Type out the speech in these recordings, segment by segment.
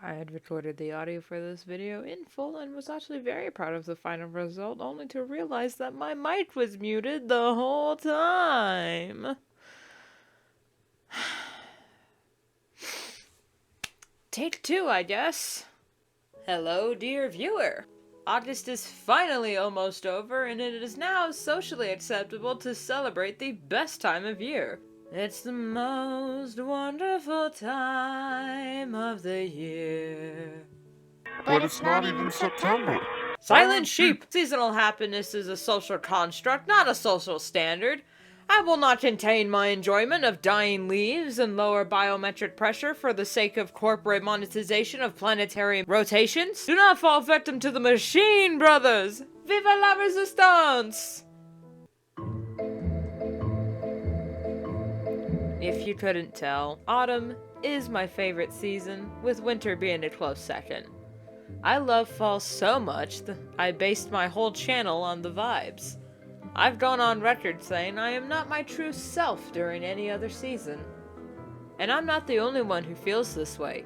I had recorded the audio for this video in full and was actually very proud of the final result, only to realize that my mic was muted the whole time. Take two, I guess. Hello, dear viewer. August is finally almost over, and it is now socially acceptable to celebrate the best time of year. It's the most wonderful time of the year. But it's not even September. Silent sheep! Seasonal happiness is a social construct, not a social standard. I will not contain my enjoyment of dying leaves and lower biometric pressure for the sake of corporate monetization of planetary rotations. Do not fall victim to the machine, brothers! Viva la resistance! If you couldn't tell, autumn is my favorite season, with winter being a close second. I love fall so much that I based my whole channel on the vibes. I've gone on record saying I am not my true self during any other season. And I'm not the only one who feels this way.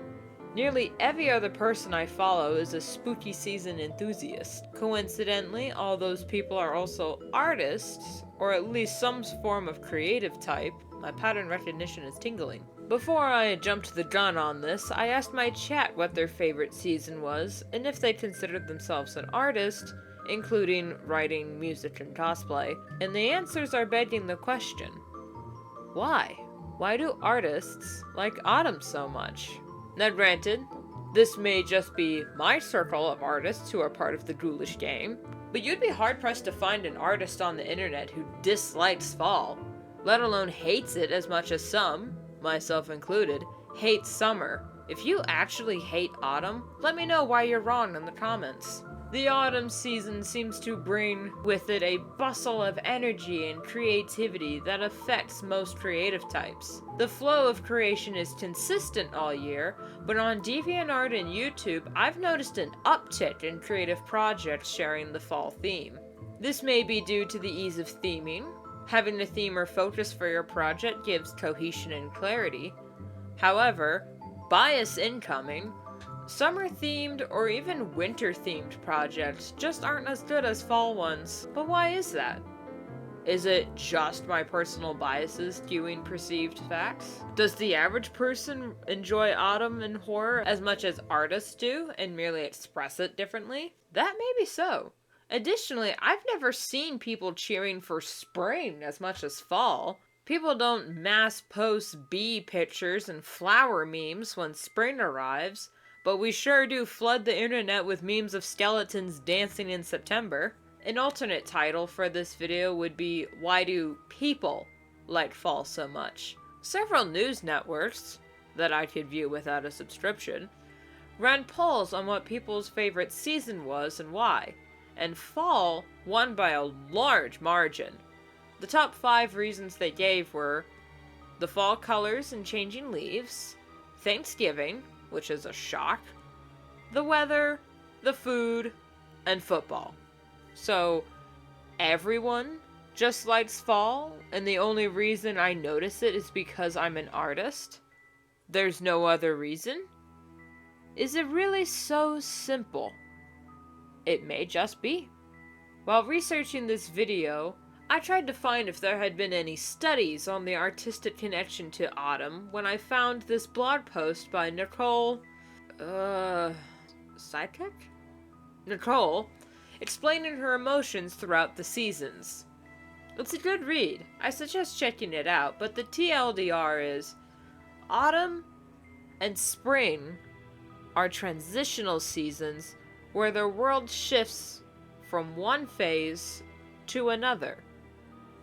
Nearly every other person I follow is a spooky season enthusiast. Coincidentally, all those people are also artists, or at least some form of creative type. My pattern recognition is tingling. Before I jumped the gun on this, I asked my chat what their favorite season was, and if they considered themselves an artist, including writing, music, and cosplay, and the answers are begging the question. Why? Why do artists like autumn so much? Now granted, this may just be my circle of artists who are part of the ghoulish game, but you'd be hard-pressed to find an artist on the internet who dislikes fall, let alone hates it as much as some, myself included, hate summer. If you actually hate autumn, let me know why you're wrong in the comments. The autumn season seems to bring with it a bustle of energy and creativity that affects most creative types. The flow of creation is consistent all year, but on DeviantArt and YouTube, I've noticed an uptick in creative projects sharing the fall theme. This may be due to the ease of theming. Having a theme or focus for your project gives cohesion and clarity. However, bias incoming, summer-themed or even winter-themed projects just aren't as good as fall ones. But why is that? Is it just my personal biases skewing perceived facts? Does the average person enjoy autumn and horror as much as artists do and merely express it differently? That may be so. Additionally, I've never seen people cheering for spring as much as fall. People don't mass post bee pictures and flower memes when spring arrives, but we sure do flood the internet with memes of skeletons dancing in September. An alternate title for this video would be, why do people like fall so much? Several news networks, that I could view without a subscription, ran polls on what people's favorite season was and why. And fall won by a large margin. The top 5 reasons they gave were the fall colors and changing leaves, Thanksgiving, which is a shock, the weather, the food, and football. So, everyone just likes fall, and the only reason I notice it is because I'm an artist? There's no other reason? Is it really so simple? It may just be. While researching this video, I tried to find if there had been any studies on the artistic connection to autumn when I found this blog post by Nicole, Sidekick? Nicole, explaining her emotions throughout the seasons. It's a good read. I suggest checking it out, but the TLDR is, autumn and spring are transitional seasons where the world shifts from one phase to another,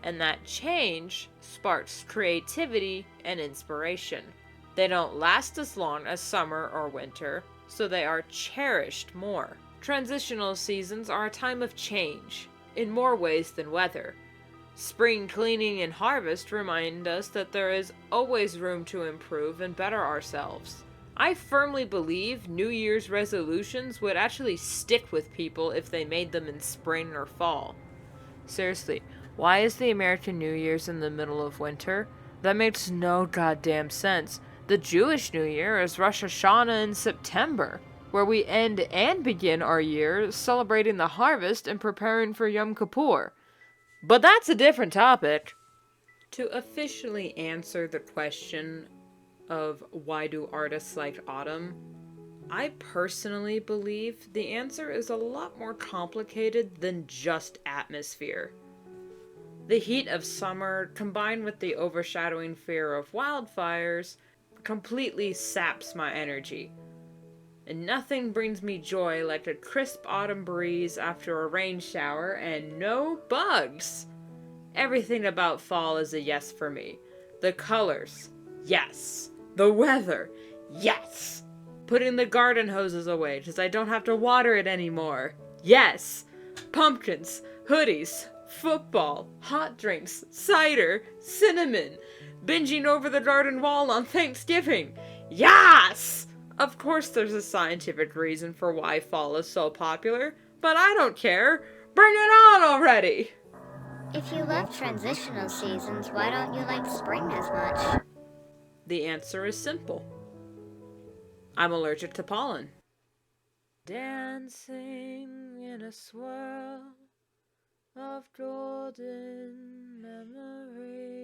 and that change sparks creativity and inspiration. They don't last as long as summer or winter, so they are cherished more. Transitional seasons are a time of change, in more ways than weather. Spring cleaning and harvest remind us that there is always room to improve and better ourselves. I firmly believe New Year's resolutions would actually stick with people if they made them in spring or fall. Seriously, why is the American New Year's in the middle of winter? That makes no goddamn sense. The Jewish New Year is Rosh Hashanah in September, where we end and begin our year celebrating the harvest and preparing for Yom Kippur. But that's a different topic. To officially answer the question of why do artists like autumn, I personally believe the answer is a lot more complicated than just atmosphere. The heat of summer, combined with the overshadowing fear of wildfires, completely saps my energy. And nothing brings me joy like a crisp autumn breeze after a rain shower and no bugs. Everything about fall is a yes for me. The colors, yes. The weather, yes. Putting the garden hoses away because I don't have to water it anymore, yes. Pumpkins, hoodies, football, hot drinks, cider, cinnamon, binging over the garden wall on Thanksgiving, yes! Of course there's a scientific reason for why fall is so popular, but I don't care. Bring it on already! If you love transitional seasons, why don't you like spring as much? The answer is simple. I'm allergic to pollen. Dancing in a swirl of golden memories.